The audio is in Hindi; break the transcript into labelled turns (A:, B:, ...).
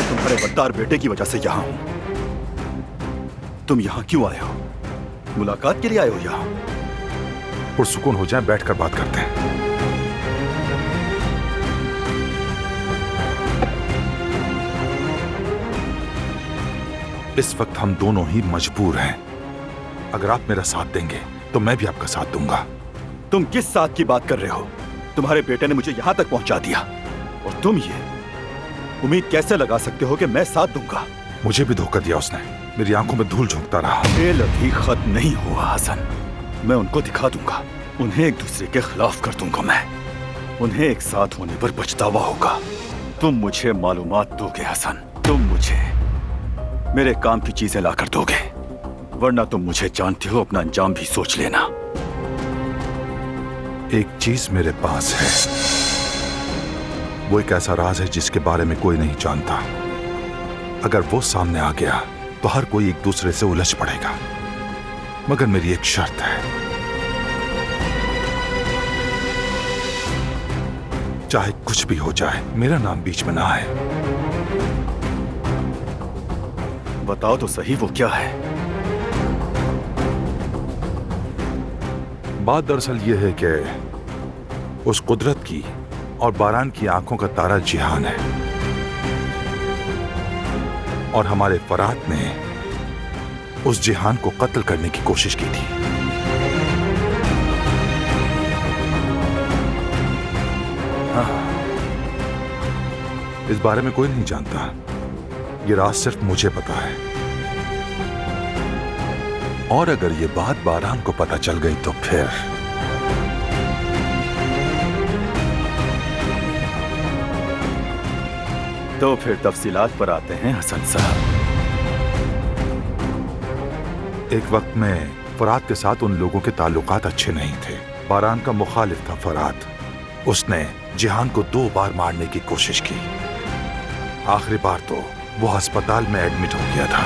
A: तुम्हारे गद्दार बेटे की वजह से यहाँ हूं। तुम यहाँ क्यों आए हो? मुलाकात के लिए आए हो यहाँ?
B: पुरसुकून हो जाए, बैठकर बात करते हैं। इस वक्त हम दोनों ही मजबूर हैं। अगर आप मेरा साथ देंगे तो मैं भी आपका साथ दूंगा।
A: तुम किस साथ की बात कर रहे हो? तुम्हारे बेटे ने मुझे यहां तक पहुंचा दिया और तुम ये उम्मीद कैसे लगा सकते हो कि मैं साथ दूंगा?
B: मुझे भी धोखा दिया उसने, मेरी आंखों में धूल झोंकता रहा।
A: खेल अभी खत्म नहीं हुआ हसन। मैं उनको दिखा दूंगा, उन्हें एक दूसरे के खिलाफ कर दूंगा। मैं उन्हें एक साथ होने पर पछतावा होगा। तुम मुझे मालूमात दोगे हसन, तुम मुझे मेरे काम की चीजें लाकर दोगे, वरना तुम मुझे जानते हो, अपना अंजाम भी सोच लेना।
B: एक चीज मेरे पास है, वो एक ऐसा राज है जिसके बारे में कोई नहीं जानता। अगर वो सामने आ गया तो हर कोई एक दूसरे से उलझ पड़ेगा, मगर मेरी एक शर्त है। चाहे कुछ भी हो जाए, मेरा नाम बीच में ना आए।
A: बताओ तो सही, वो क्या है?
B: बात दरअसल ये है कि उस कुदरत की और बारान की आंखों का तारा जिहान है, और हमारे फरात ने उस जिहान को कत्ल करने की कोशिश की थी। हाँ, इस बारे में कोई नहीं जानता, ये राज सिर्फ मुझे पता है। और अगर ये बात बारान को पता चल गई
A: तो फिर तफसीलात पर आते हैं हसन साहब।
B: एक वक्त में फरात के साथ उन लोगों के ताल्लुकात अच्छे नहीं थे। बारान का मुखालिफ था फरात। उसने जिहान को 2 बार मारने की कोशिश की। आखिरी बार तो वो अस्पताल में एडमिट हो गया था।